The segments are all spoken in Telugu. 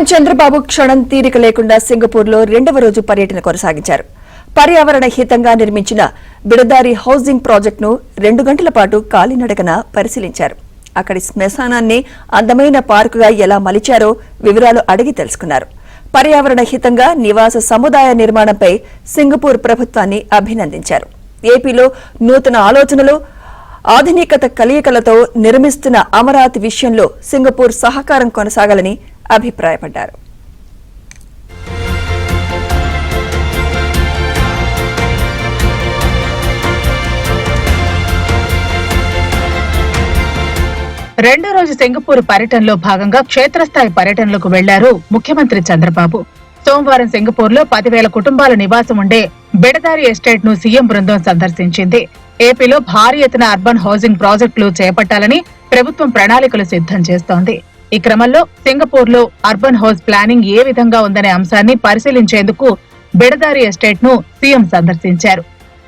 సీఎం చంద్రబాబు క్షణం తీరిక లేకుండా సింగపూర్లో రెండవ రోజు పర్యటన కొనసాగించారు. పర్యావరణ హితంగా నిర్మించిన బిడదారి హౌసింగ్ ప్రాజెక్టును 2 గంటల పాటు కాలినడకన పరిశీలించారు. అక్కడి శ్మశానాన్ని అందమైన పార్కుగా ఎలా మలిచారో వివరాలు అడిగి తెలుసుకున్నారు. పర్యావరణ హితంగా నివాస సముదాయ నిర్మాణంపై సింగపూర్ ప్రభుత్వాన్ని అభినందించారు. ఏపీలో నూతన ఆలోచనలు, ఆధునికత కలయికలతో నిర్మిస్తున్న అమరావతి విషయంలో సింగపూర్ సహకారం కొనసాగాలని అభిప్రాయపడ్డారు. రెండో రోజు సింగపూర్ పర్యటనలో భాగంగా క్షేత్రస్థాయి పర్యటనలకు వెళ్లారు ముఖ్యమంత్రి చంద్రబాబు. సోమవారం సింగపూర్ లో 10,000 కుటుంబాల నివాసం ఉండే బిడదారి ఎస్టేట్ ను సీఎం బృందం సందర్శించింది. ఏపీలో భారీ ఎత్తున అర్బన్ హౌసింగ్ ప్రాజెక్టులు చేపట్టాలని ప్రభుత్వం ప్రణాళికలు సిద్ధం చేస్తోంది. ఈ క్రమంలో సింగపూర్ లో అర్బన్ హౌస్ ప్లానింగ్ ఏ విధంగా ఉందనే అంశాన్ని పరిశీలించేందుకు బిడదారి ఎస్టేట్ ను సీఎం సందర్శించారు.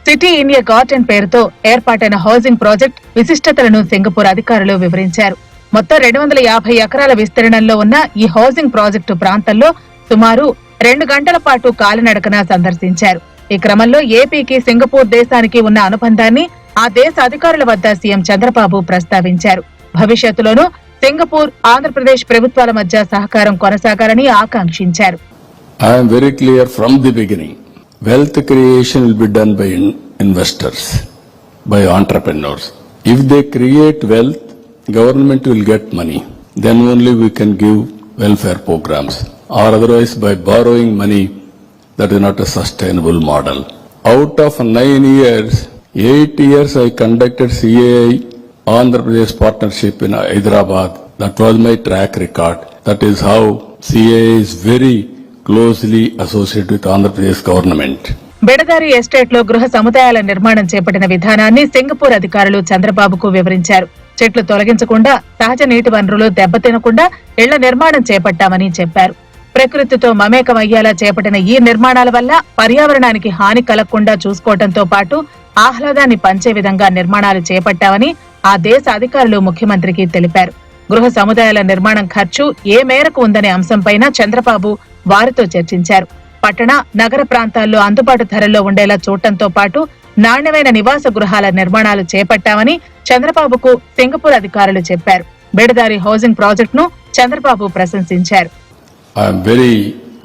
సిటీ ఇన్ ఏ గార్డెన్ పేరుతో ఏర్పాటైన హౌసింగ్ ప్రాజెక్ట్ విశిష్టతలను సింగపూర్ అధికారులు వివరించారు. మొత్తం 250 ఎకరాల విస్తీర్ణంలో ఉన్న ఈ హౌసింగ్ ప్రాజెక్టు ప్రాంతంలో సుమారు 2 గంటల పాటు కాలినడకన సందర్శించారు. ఈ క్రమంలో ఏపీకి సింగపూర్ దేశానికి ఉన్న అనుబంధాన్ని ఆ దేశ అధికారుల వద్ద సీఎం చంద్రబాబు ప్రస్తావించారు. భవిష్యత్తులోనూ సింగపూర్, ఆంధ్రప్రదేశ్ ప్రభుత్వాల మధ్య సహకారం కొనసాగాలని ఆకాంక్షించారు. I am very clear from the beginning. Wealth creation will be done by investors, by entrepreneurs. If they create wealth, government will get money. Then only we can give welfare programs. Or otherwise by borrowing money, that is not a sustainable model. Out of 9 years, 8 years I conducted CAI Andhra Pradesh partnership in Hyderabad. That was my track record. That is how CAI is very closely associated with Andhra Pradesh government. Bidadari estate లో గృహ సముదాయాల నిర్మాణం చేపట్టిన విధానాన్ని సింగపూర్ అధికారులు చంద్రబాబుకు వివరించారు. చెట్లు తొలగించకుండా, సహజ నీటి వనరులు దెబ్బతినకుండా ఇళ్ల నిర్మాణం చేపట్టామని చెప్పారు. ప్రకృతితో మమేకమయ్యేలా చేపట్టిన ఈ నిర్మాణాల వల్ల పర్యావరణానికి హాని కలగకుండా చూసుకోవడంతో పాటు ఆహ్లాదాన్ని పంచే విధంగా నిర్మాణాలు చేపట్టామని ఆ దేశ అధికారులు ముఖ్యమంత్రికి తెలిపారు. గృహ సముదాయాల నిర్మాణం ఖర్చు ఏ మేరకు ఉందనే అంశంపైన చంద్రబాబు వారితో చర్చించారు. పట్టణ, నగర ప్రాంతాల్లో అందుబాటు ధరల్లో ఉండేలా చూడటంతో పాటు నాణ్యమైన నివాస గృహాల నిర్మాణాలు చేపట్టామని చంద్రబాబుకు సింగపూర్ అధికారులు చెప్పారు. బిడదారి హౌసింగ్ ప్రాజెక్టును చంద్రబాబు ప్రశంసించారు. I am very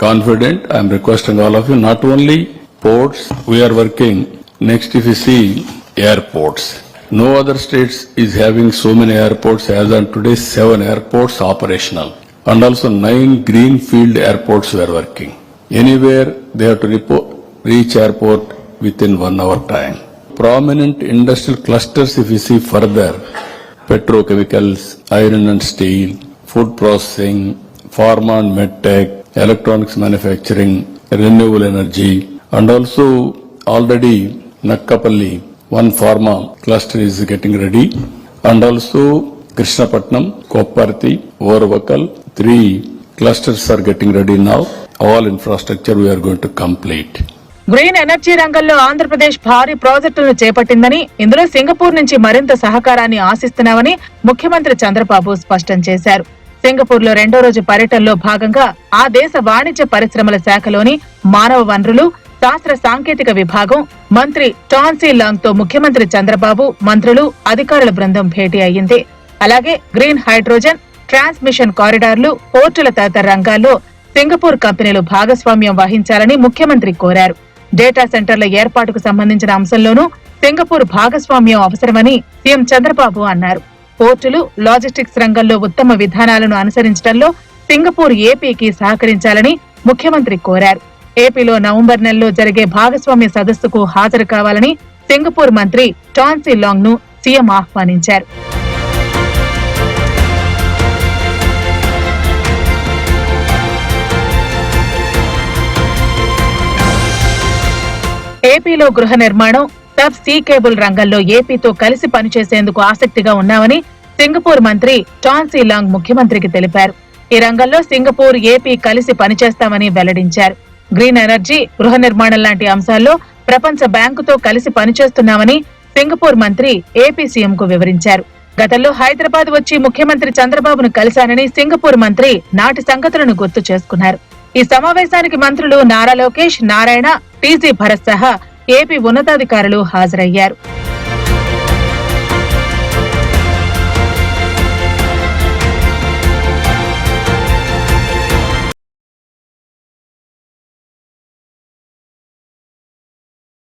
confident. I am requesting all of you, not only ports, we are working. Next, if you see airports, no other states is having so many airports. As on today, 7 airports operational. And also 9 greenfield airports we are working. Anywhere they have to reach airport within 1 hour time. Prominent industrial clusters, if you see further, petrochemicals, iron and steel, food processing, pharma and medtech, electronics manufacturing, renewable energy, and also already Nakkapalli, 1 pharma cluster is getting ready, and also Krishnapatnam, Kopparthi, Orvakal, 3 clusters are getting ready now. All infrastructure we are going to complete. Green energy రంగంలో ఆంధ్రప్రదేశ్ భారీ ప్రాజెక్టులను చేపట్టిందని, ఇందులో సింగపూర్ నుంచి మరింత సహకారాన్ని ఆశిస్తున్నామని ముఖ్యమంత్రి చంద్రబాబు స్పష్టం చేశారు. సింగపూర్ లో రెండో రోజు పర్యటనలో భాగంగా ఆ దేశ వాణిజ్య పరిశ్రమల శాఖలోని మానవ వనరులు, శాస్త్ర సాంకేతిక విభాగం మంత్రి టాన్సీ లాంగ్ తో ముఖ్యమంత్రి చంద్రబాబు, మంత్రులు, అధికారుల బృందం భేటీ అయ్యింది. అలాగే గ్రీన్ హైడ్రోజన్, ట్రాన్స్మిషన్ కారిడార్లు, పోర్టుల తదితర రంగాల్లో సింగపూర్ కంపెనీలు భాగస్వామ్యం వహించాలని ముఖ్యమంత్రి కోరారు. డేటా సెంటర్ల ఏర్పాటుకు సంబంధించిన అంశంలోనూ సింగపూర్ భాగస్వామ్యం అవసరమని సీఎం చంద్రబాబు అన్నారు. పోర్టులు, లాజిస్టిక్స్ రంగంలో ఉత్తమ విధానాలను అనుసరించడంలో సింగపూర్ ఏపీకి సహకరించాలని ముఖ్యమంత్రి కోరారు. ఏపీలో నవంబర్ నెలలో జరిగే భాగస్వామ్య సదస్సుకు హాజరు కావాలని సింగపూర్ మంత్రి టాన్సీ లాంగ్ ను సీఎం ఆహ్వానించారు. ఏపీలో గృహ నిర్మాణం, సబ్ సీ కేబుల్ రంగంలో ఏపీతో కలిసి పనిచేసేందుకు ఆసక్తిగా ఉన్నామని సింగపూర్ మంత్రి టాన్సీ లాంగ్ ముఖ్యమంత్రికి తెలిపారు. ఈ రంగంలో సింగపూర్, ఏపీ కలిసి పనిచేస్తామని వెల్లడించారు. గ్రీన్ ఎనర్జీ, గృహ నిర్మాణం లాంటి అంశాల్లో ప్రపంచ బ్యాంకుతో కలిసి పనిచేస్తున్నామని సింగపూర్ మంత్రి ఏపీ సీఎంకు వివరించారు. గతంలో హైదరాబాద్ వచ్చి ముఖ్యమంత్రి చంద్రబాబును కలిశానని సింగపూర్ మంత్రి నాటి సంగతులను గుర్తు చేసుకున్నారు. ఈ సమావేశానికి మంత్రులు నారా లోకేష్, నారాయణ, టీజీ భరత్ సహా ఏపీ ఉన్నతాధికారులు హాజరయ్యారు.